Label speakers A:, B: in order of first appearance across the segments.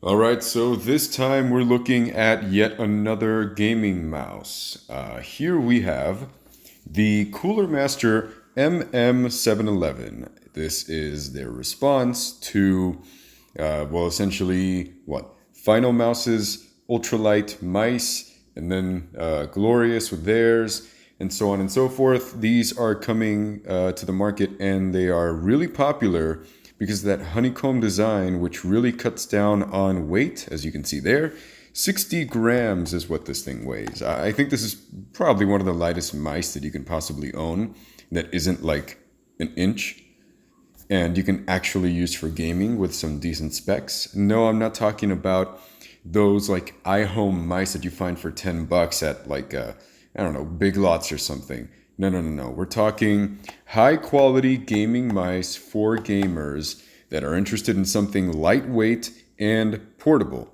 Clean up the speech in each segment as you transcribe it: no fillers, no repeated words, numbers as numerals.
A: All right, so this time we're looking at yet another gaming mouse. Here we have the Cooler Master MM711. This is their response to, essentially, Final Mouse's ultralight mice, and then Glorious with theirs, and so on and so forth. These are coming to the market, and they are really popular because of that honeycomb design, which really cuts down on weight, as you can see there. 60 grams is what this thing weighs. I think this is probably one of the lightest mice that you can possibly own that isn't like an inch, and you can actually use for gaming with some decent specs. No, I'm not talking about those like iHome mice that you find for $10 at like I don't know, Big Lots or something. No. We're talking high quality gaming mice for gamers that are interested in something lightweight and portable.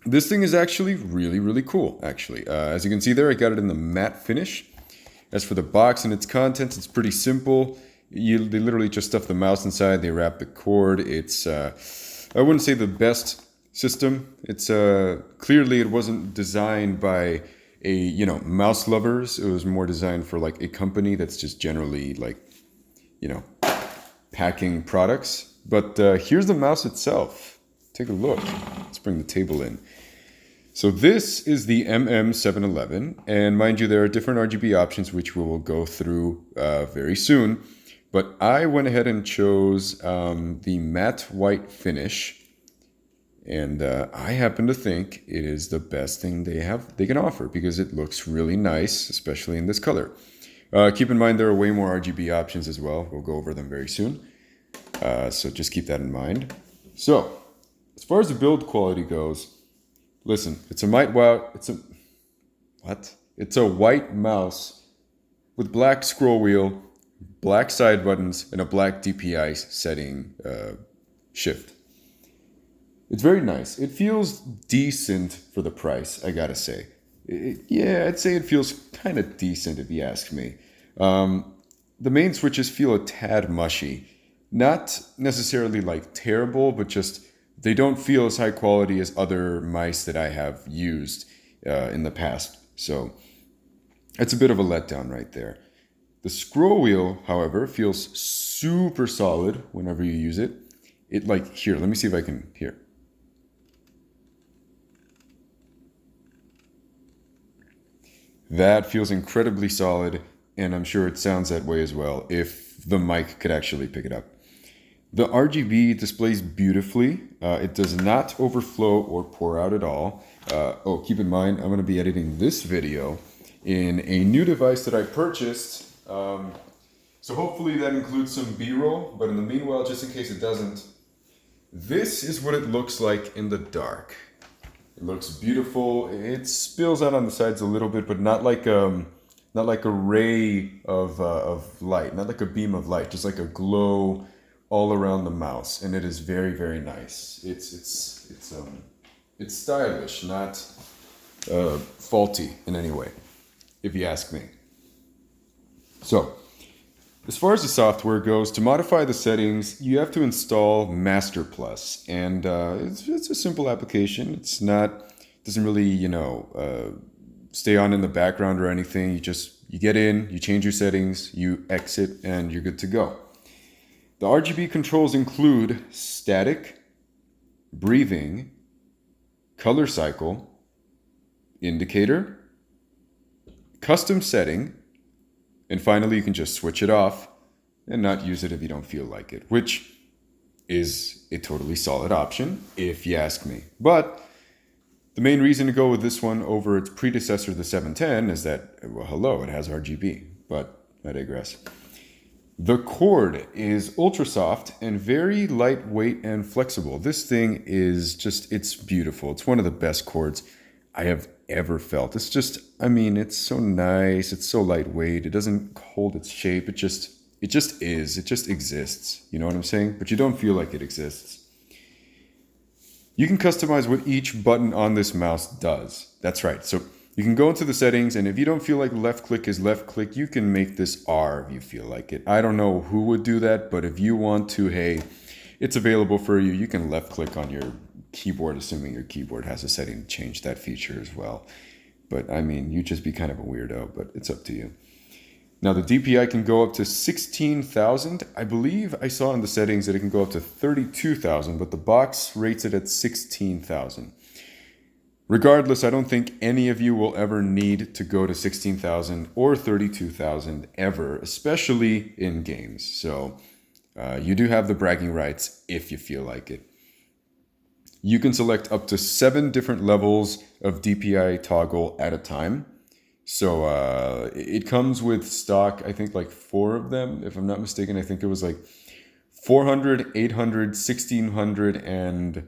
A: This thing is actually really cool, actually. As you can see there, I got it in the matte finish. As for the box and its contents, it's pretty simple. They literally just stuff the mouse inside, they wrap the cord. It's, I wouldn't say the best system. It's, clearly it wasn't designed by mouse lovers. It was more designed for like a company that's just generally like, packing products. But here's the mouse itself. Take a look. Let's bring the table in. So this is the MM711, and mind you, there are different RGB options which we will go through very soon. But I went ahead and chose the matte white finish. And I happen to think it is the best thing they can offer because it looks really nice, especially in this color. Keep in mind there are way more RGB options as well. We'll go over them very soon. So just keep that in mind. So as far as the build quality goes, listen, it's a white mouse with black scroll wheel, black side buttons, and a black DPI setting shift. It's very nice. It feels decent for the price, I gotta say. I'd say it feels kind of decent if you ask me. The main switches feel a tad mushy. Not necessarily like terrible, but just they don't feel as high quality as other mice that I have used in the past. So it's a bit of a letdown right there. The scroll wheel, however, feels super solid whenever you use it. Here, let me see if I can, here. That feels incredibly solid, and I'm sure it sounds that way as well if the mic could actually pick it up. The RGB displays beautifully. It does not overflow or pour out at all. Keep in mind, I'm going to be editing this video in a new device that I purchased. So hopefully that includes some B-roll, but in the meanwhile, just in case it doesn't, this is what it looks like in the dark. It looks beautiful. It spills out on the sides a little bit, but not like a ray of light, not like a beam of light, just like a glow all around the mouse, and it is very nice. It's stylish, not faulty in any way, if you ask me. So, as far as the software goes, to modify the settings, you have to install Master Plus, and it's a simple application. Doesn't really, stay on in the background or anything. You get in, you change your settings, you exit, and you're good to go. The RGB controls include static, breathing, color cycle, indicator, custom setting, and finally, you can just switch it off and not use it if you don't feel like it, which is a totally solid option, if you ask me. But the main reason to go with this one over its predecessor, the 710, is that, it has RGB, but I digress. The cord is ultra soft and very lightweight and flexible. This thing is it's beautiful. It's one of the best cords I have ever felt. It's so nice. It's so lightweight. It doesn't hold its shape. It just is. It just exists. You know what I'm saying? But you don't feel like it exists. You can customize what each button on this mouse does. That's right. So you can go into the settings, and if you don't feel like left click is left click, you can make this R if you feel like it. I don't know who would do that, but if you want to, hey, it's available for you. You can left click on your keyboard, assuming your keyboard has a setting to change that feature as well. But I mean, you'd just be kind of a weirdo, but it's up to you. Now the DPI can go up to 16,000. I believe I saw in the settings that it can go up to 32,000, but the box rates it at 16,000. Regardless, I don't think any of you will ever need to go to 16,000 or 32,000 ever, especially in games. So you do have the bragging rights if you feel like it. You can select up to 7 different levels of DPI toggle at a time. So it comes with stock, I think like 4 of them, if I'm not mistaken. I think it was like 400, 800, 1600, and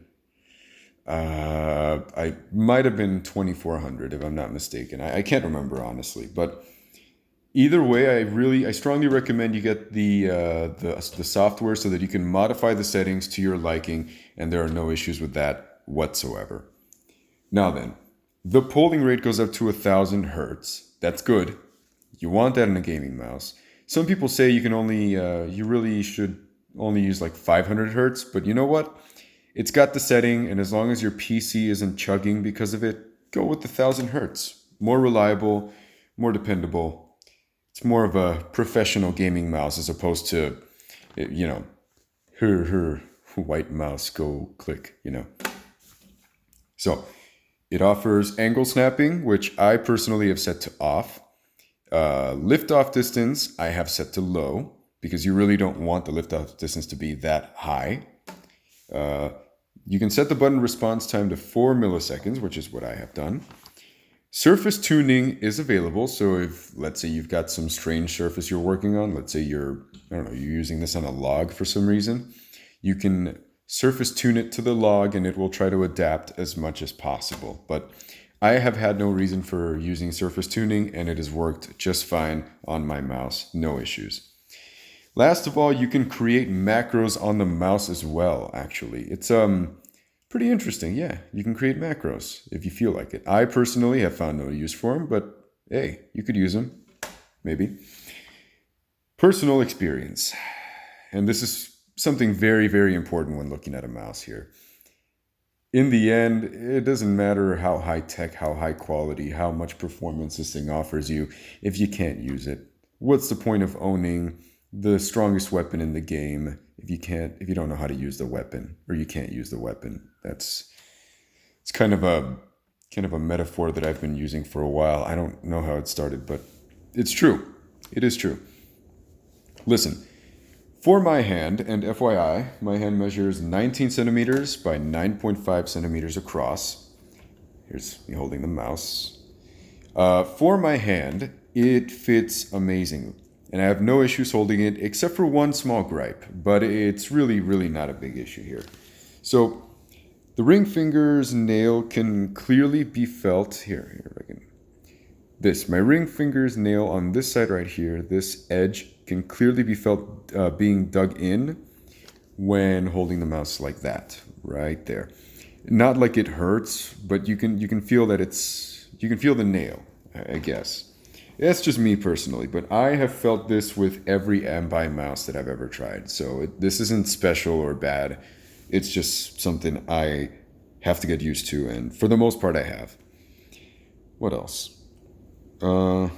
A: I might have been 2400 if I'm not mistaken. I can't remember honestly, but either way, I strongly recommend you get the software so that you can modify the settings to your liking, and there are no issues with that whatsoever. Now then, the polling rate goes up to 1000 hertz. That's good. You want that in a gaming mouse. Some people say you can only, you really should only use like 500 hertz, but you know what? It's got the setting, and as long as your PC isn't chugging because of it, go with the 1000 hertz. More reliable, more dependable. It's more of a professional gaming mouse as opposed to, you know, her white mouse, go click, you know. So it offers angle snapping, which I personally have set to off. Lift-off distance, I have set to low, because you really don't want the lift-off distance to be that high. You can set the button response time to 4 milliseconds, which is what I have done. Surface tuning is available, so if, let's say you've got some strange surface you're working on, let's say you're using this on a log for some reason, you can surface tune it to the log and it will try to adapt as much as possible. But I have had no reason for using surface tuning, and it has worked just fine on my mouse, no issues. Last of all, you can create macros on the mouse as well, actually. It's pretty interesting, yeah. You can create macros if you feel like it. I personally have found no use for them, but hey, you could use them, maybe. Personal experience. And this is something very, very important when looking at a mouse here. In the end, it doesn't matter how high tech, how high quality, how much performance this thing offers you if you can't use it. What's the point of owning the strongest weapon in the game if you don't know how to use the weapon, or you can't use the weapon? It's kind of a metaphor that I've been using for a while. I don't know how it started, but it's true. It is true. Listen, for my hand, and FYI, my hand measures 19 centimeters by 9.5 centimeters across. Here's me holding the mouse. For my hand, it fits amazingly. And I have no issues holding it, except for one small gripe, but it's really, really not a big issue here. So the ring finger's nail can clearly be felt here. If I can. My ring finger's nail on this side right here, this edge can clearly be felt being dug in when holding the mouse like that, right there. Not like it hurts, but you can feel that you can feel the nail, I guess. That's just me personally, but I have felt this with every ambi mouse that I've ever tried. So this isn't special or bad. It's just something I have to get used to, and for the most part I have. What else? Well,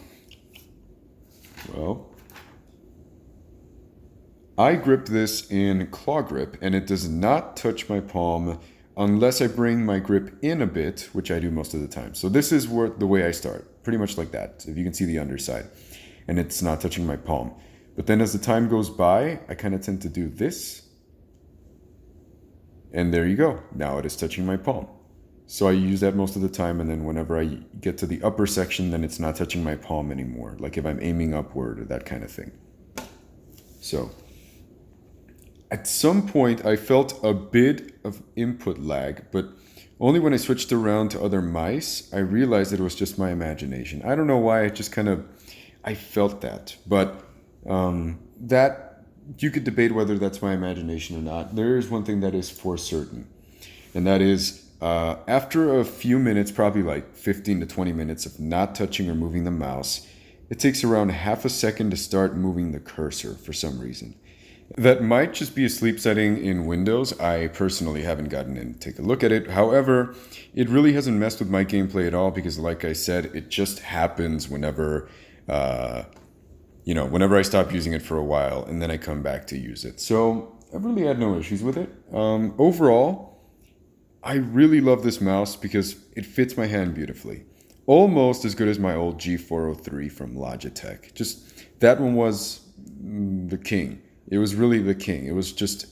A: I grip this in claw grip, and it does not touch my palm unless I bring my grip in a bit, which I do most of the time. So this is the way I start, pretty much like that, if you can see the underside, and it's not touching my palm. But then as the time goes by, I kind of tend to do this, and there you go. Now it is touching my palm. So I use that most of the time, and then whenever I get to the upper section, then it's not touching my palm anymore, like if I'm aiming upward or that kind of thing. So at some point, I felt a bit of input lag, but only when I switched around to other mice, I realized that it was just my imagination. I don't know why, I felt that. But that, you could debate whether that's my imagination or not. There is one thing that is for certain, and that is after a few minutes, probably like 15 to 20 minutes of not touching or moving the mouse, it takes around half a second to start moving the cursor for some reason. That might just be a sleep setting in Windows. I personally haven't gotten in to take a look at it. However, it really hasn't messed with my gameplay at all because, like I said, it just happens whenever, whenever I stop using it for a while and then I come back to use it. So I've really had no issues with it. Overall, I really love this mouse because it fits my hand beautifully. Almost as good as my old G403 from Logitech. Just that one was the king. It was really the king. It was just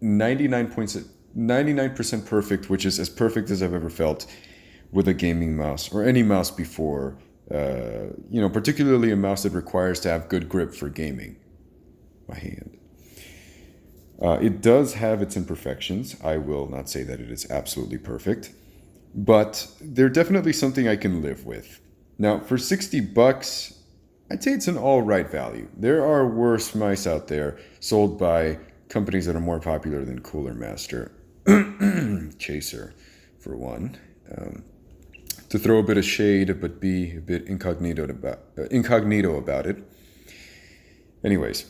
A: 99% perfect, which is as perfect as I've ever felt with a gaming mouse or any mouse before. Particularly a mouse that requires to have good grip for gaming. My hand. It does have its imperfections. I will not say that it is absolutely perfect, but they're definitely something I can live with. Now, for $60, I'd say it's an all right value. There are worse mice out there sold by companies that are more popular than Cooler Master. Chaser, for one. To throw a bit of shade, but be a bit incognito about it. Anyways,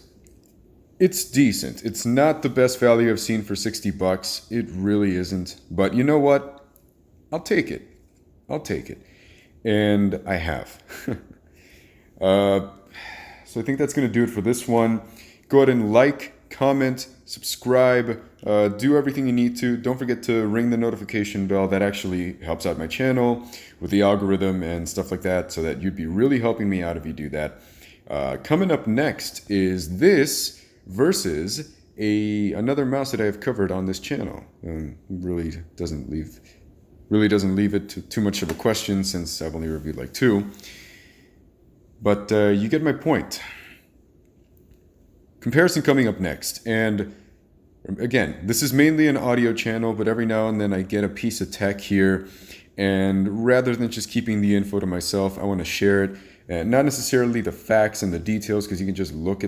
A: it's decent. It's not the best value I've seen for $60. It really isn't. But you know what? I'll take it. And I have. So I think that's going to do it for this one. Go ahead and like, comment, subscribe, do everything you need to. Don't forget to ring the notification bell. That actually helps out my channel with the algorithm and stuff like that, so that you'd be really helping me out if you do that. Coming up next is this versus another mouse that I have covered on this channel. Really doesn't leave it to too much of a question since I've only reviewed like two. But you get my point. Comparison coming up next. And again, this is mainly an audio channel, but every now and then I get a piece of tech here. And rather than just keeping the info to myself, I want to share it. And not necessarily the facts and the details, because you can just look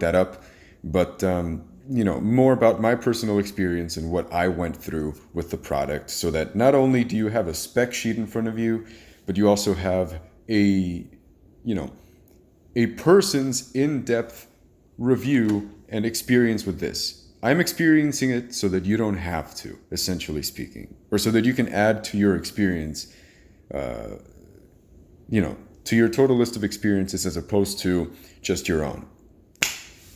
A: that up. But more about my personal experience and what I went through with the product, so that not only do you have a spec sheet in front of you, but you also have a person's in-depth review and experience with this. I'm experiencing it so that you don't have to, essentially speaking, or so that you can add to your experience, to your total list of experiences as opposed to just your own.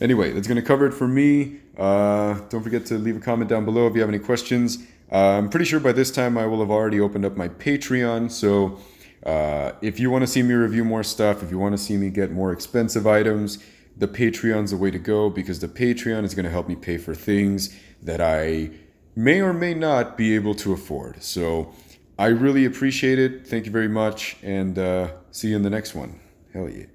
A: Anyway, that's going to cover it for me. Don't forget to leave a comment down below if you have any questions. I'm pretty sure by this time I will have already opened up my Patreon, so if you want to see me review more stuff, if you want to see me get more expensive items, the Patreon's the way to go, because the Patreon is going to help me pay for things that I may or may not be able to afford. So I really appreciate it. Thank you very much, and see you in the next one. Hell yeah.